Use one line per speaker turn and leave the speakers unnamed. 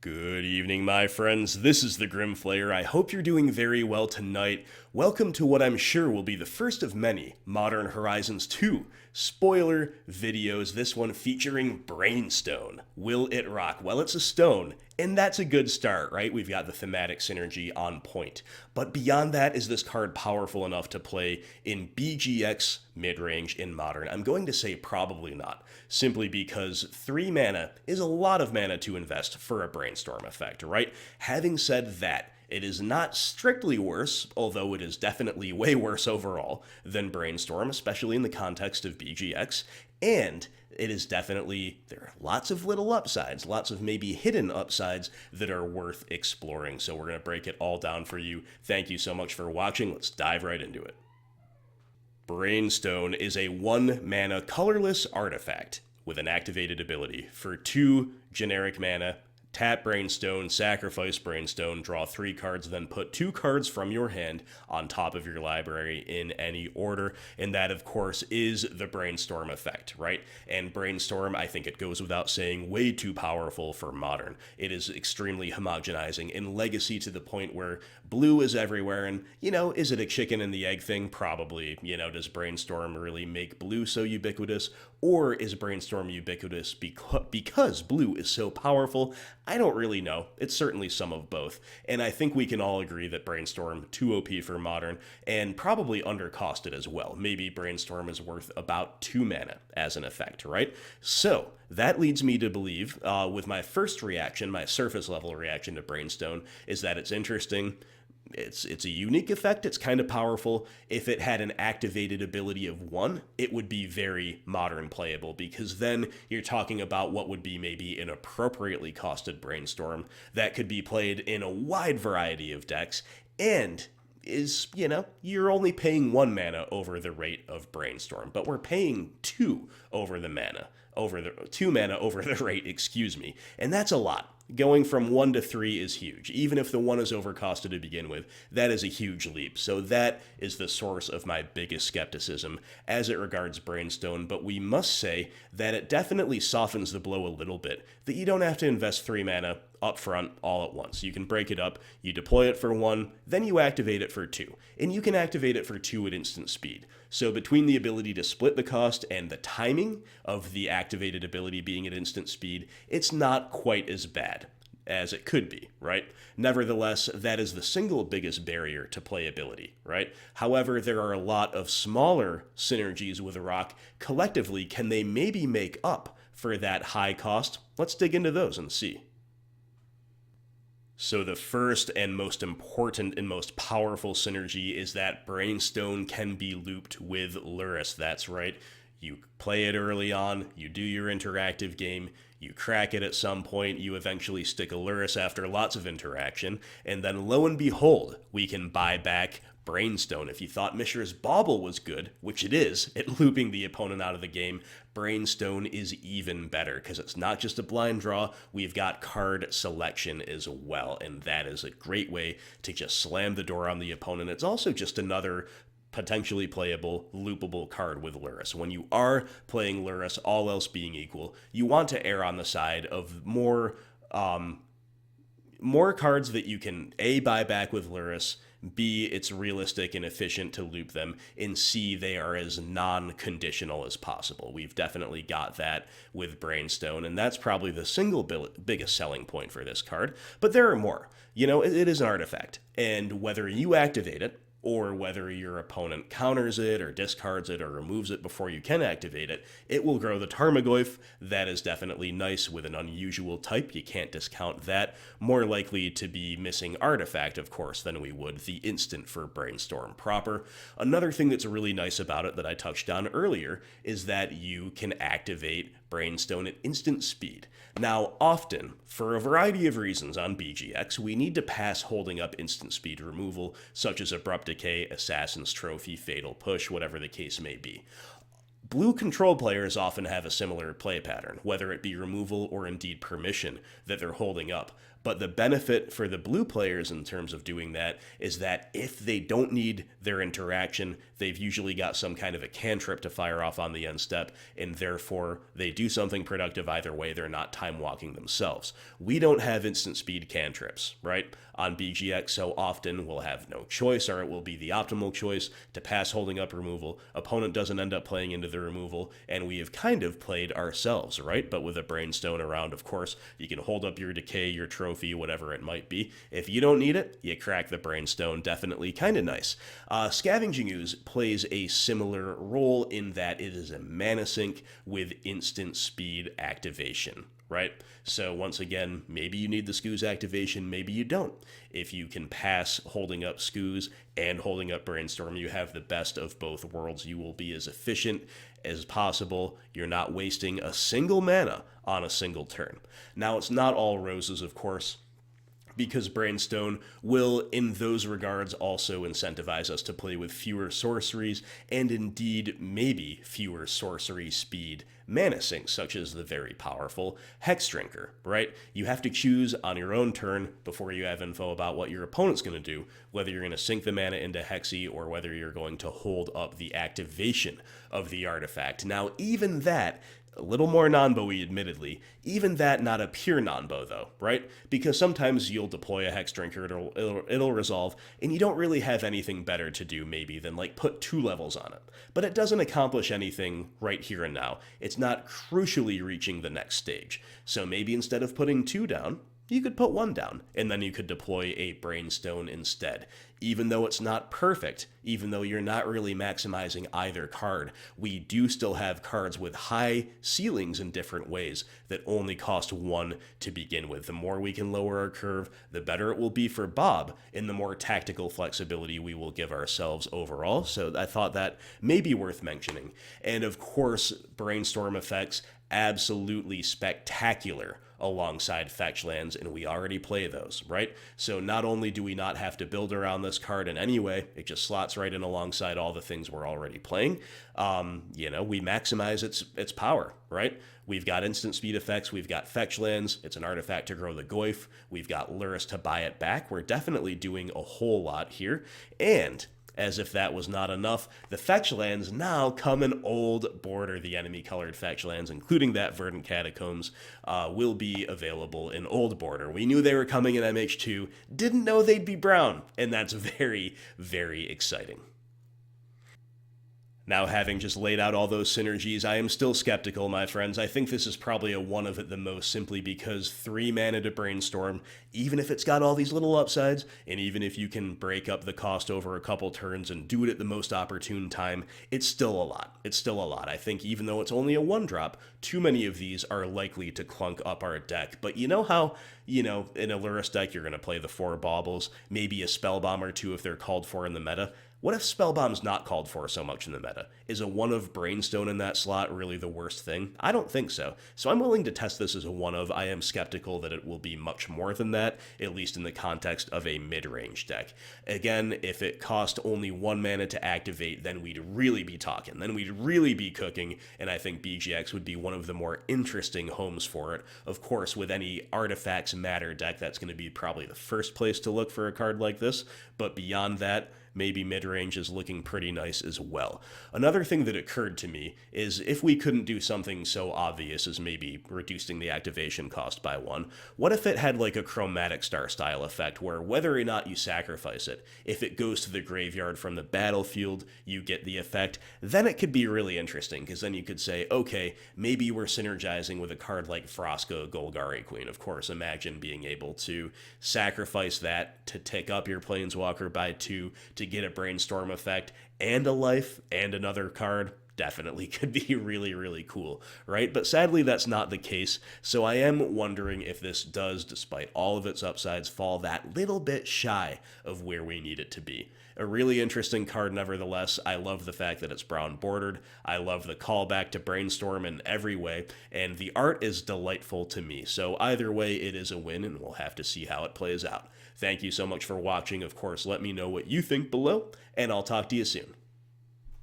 Good evening, my friends. This is the Grimflayer. I hope you're doing very well tonight. Welcome to what I'm sure will be the first of many Modern Horizons 2 spoiler videos. This one featuring Brainstone. Will it rock? Well, it's a stone, and that's a good start, right? We've got the thematic synergy on point. But beyond that, is this card powerful enough to play in BGX mid-range in Modern? I'm going to say probably not, simply because 3 mana is a lot of mana to invest for a Brainstorm effect, right? Having said that, it is not strictly worse, although it is definitely way worse overall than Brainstorm, especially in the context of BGX, and it is definitely, there are lots of little upsides, lots of maybe hidden upsides that are worth exploring, so we're going to break it all down for you. Thank you so much for watching. Let's dive right into it. Brainstone is a 1-mana colorless artifact with an activated ability. For 2 generic mana, tap Brainstone, sacrifice Brainstone, draw 3 cards, then put 2 cards from your hand on top of your library in any order. And that, of course, is the Brainstorm effect, right? And Brainstorm, I think it goes without saying, way too powerful for Modern. It is extremely homogenizing in Legacy to the point where blue is everywhere. And, is it a chicken and the egg thing? Probably. Does Brainstorm really make blue so ubiquitous? Or is Brainstorm ubiquitous because blue is so powerful? I don't really know. It's certainly some of both. And I think we can all agree that Brainstorm, too OP for Modern, and probably undercosted as well. Maybe Brainstorm is worth about 2 mana as an effect, right? So that leads me to believe, with my first reaction, my surface level reaction to Brainstone, is that it's interesting. It's a unique effect. It's kind of powerful. If it had an activated ability of 1, it would be very Modern playable, because then you're talking about what would be maybe an appropriately costed Brainstorm that could be played in a wide variety of decks, and is, you're only paying 1 mana over the rate of Brainstorm, but we're paying 2 over the mana, over the 2 mana over the rate, excuse me, and that's a lot. Going from 1 to 3 is huge. Even if the 1 is overcosted to begin with, that is a huge leap. So that is the source of my biggest skepticism as it regards Brainstone, but we must say that it definitely softens the blow a little bit, that you don't have to invest 3 mana up front all at once. You can break it up, you deploy it for 1, then you activate it for 2. And you can activate it for 2 at instant speed. So between the ability to split the cost and the timing of the activated ability being at instant speed, it's not quite as bad as it could be, right? Nevertheless, that is the single biggest barrier to playability, right? However, there are a lot of smaller synergies with a rock. Collectively, can they maybe make up for that high cost? Let's dig into those and see. So the first and most important and most powerful synergy is that Brainstone can be looped with Lurrus. That's right. You play it early on, you do your interactive game, you crack it at some point, you eventually stick a Lurrus after lots of interaction, and then lo and behold, we can buy back Brainstone. If you thought Mishra's Bauble was good, which it is, at looping the opponent out of the game, Brainstone is even better, because it's not just a blind draw, we've got card selection as well, and that is a great way to just slam the door on the opponent. It's also just another potentially playable, loopable card with Lurrus. When you are playing Lurrus, all else being equal, you want to err on the side of more cards that you can A, buy back with Lurrus, B, it's realistic and efficient to loop them, and C, they are as non-conditional as possible. We've definitely got that with Brainstone, and that's probably the single biggest selling point for this card. But there are more. It is an artifact, and whether you activate it, or whether your opponent counters it or discards it or removes it before you can activate it, it will grow the Tarmogoyf. That is definitely nice with an unusual type. You can't discount that. More likely to be missing artifact, of course, than we would the instant for Brainstorm proper. Another thing that's really nice about it that I touched on earlier is that you can activate Brainstone at instant speed. Now, often, for a variety of reasons on BGX, we need to pass holding up instant speed removal, such as Abrupt Decay, Assassin's Trophy, Fatal Push, whatever the case may be. Blue control players often have a similar play pattern, whether it be removal or indeed permission that they're holding up. But the benefit for the blue players in terms of doing that is that if they don't need their interaction, they've usually got some kind of a cantrip to fire off on the end step, and therefore they do something productive either way. They're not time walking themselves. We don't have instant speed cantrips, right? On BGX, so often we'll have no choice, or it will be the optimal choice to pass holding up removal. Opponent doesn't end up playing into the removal, and we have kind of played ourselves, right? But with a Brainstone around, of course, you can hold up your decay, your trophy, whatever it might be. If you don't need it, you crack the Brainstone, definitely kind of nice. Scavenging Ooze plays a similar role in that it is a mana sink with instant speed activation, right? So once again, maybe you need the Scooz activation, maybe you don't. If you can pass holding up Scooz and holding up Brainstorm, you have the best of both worlds. You will be as efficient as possible. You're not wasting a single mana on a single turn. Now, it's not all roses, of course, because Brainstone will, in those regards, also incentivize us to play with fewer sorceries, and indeed, maybe fewer sorcery speed mana sinks, such as the very powerful Hex Drinker, right? You have to choose on your own turn before you have info about what your opponent's going to do, whether you're going to sink the mana into Hexy or whether you're going to hold up the activation of the artifact. Now, even that, a little more non-bowy, admittedly. Even that, not a pure non-bow, though, right? Because sometimes you'll deploy a Hex Drinker, it'll resolve, and you don't really have anything better to do, maybe, than, like, put 2 levels on it. But it doesn't accomplish anything right here and now. It's not crucially reaching the next stage. So maybe instead of putting 2 down, you could put 1 down, and then you could deploy a Brainstone instead. Even though it's not perfect, even though you're not really maximizing either card, we do still have cards with high ceilings in different ways that only cost 1 to begin with. The more we can lower our curve, the better it will be for Bob, and the more tactical flexibility we will give ourselves overall. So I thought that may be worth mentioning. And of course, Brainstorm effects, absolutely spectacular alongside fetch lands, and we already play those, right? So not only do we not have to build around this card in any way, it just slots right in alongside all the things we're already playing. We maximize its power, right? We've got instant speed effects, we've got fetch lands, it's an artifact to grow the Goyf, we've got Lurrus to buy it back. We're definitely doing a whole lot here, and as if that was not enough, the fetch lands now come in Old Border. The enemy-colored fetch lands, including that Verdant Catacombs, will be available in Old Border. We knew they were coming in MH2, didn't know they'd be brown, and that's very, very exciting. Now, having just laid out all those synergies, I am still skeptical, my friends. I think this is probably a one of it the most, simply because 3 mana to Brainstorm, even if it's got all these little upsides, and even if you can break up the cost over a couple turns and do it at the most opportune time, it's still a lot. It's still a lot. I think even though it's only a 1-drop, too many of these are likely to clunk up our deck. But you know how, in a Lurrus deck, you're going to play the 4 baubles, maybe a Spellbomb or 2 if they're called for in the meta? What if Spellbomb's not called for so much in the meta? Is a 1 of Brainstone in that slot really the worst thing? I don't think so. So I'm willing to test this as a 1 of. I am skeptical that it will be much more than that, at least in the context of a mid-range deck. Again, if it cost only 1 mana to activate, then we'd really be talking. Then we'd really be cooking, and I think BGX would be one of the more interesting homes for it. Of course, with any Artifacts Matter deck, that's going to be probably the first place to look for a card like this, but beyond that, maybe mid-range is looking pretty nice as well. Another thing that occurred to me is if we couldn't do something so obvious as maybe reducing the activation cost by 1, what if it had like a Chromatic Star style effect where whether or not you sacrifice it, if it goes to the graveyard from the battlefield, you get the effect, then it could be really interesting, because then you could say, okay, maybe we're synergizing with a card like Frosco Golgari Queen. Of course, imagine being able to sacrifice that to take up your Planeswalker by 2 to get a Brainstorm effect and a life and another card. Definitely could be really, really cool, right? But sadly, that's not the case, so I am wondering if this does, despite all of its upsides, fall that little bit shy of where we need it to be. A really interesting card nevertheless. I love the fact that it's brown bordered. I love the callback to Brainstorm in every way, and the art is delightful to me. So either way, it is a win, and we'll have to see how it plays out. Thank you so much for watching. Of course, let me know what you think below, and I'll talk to you soon.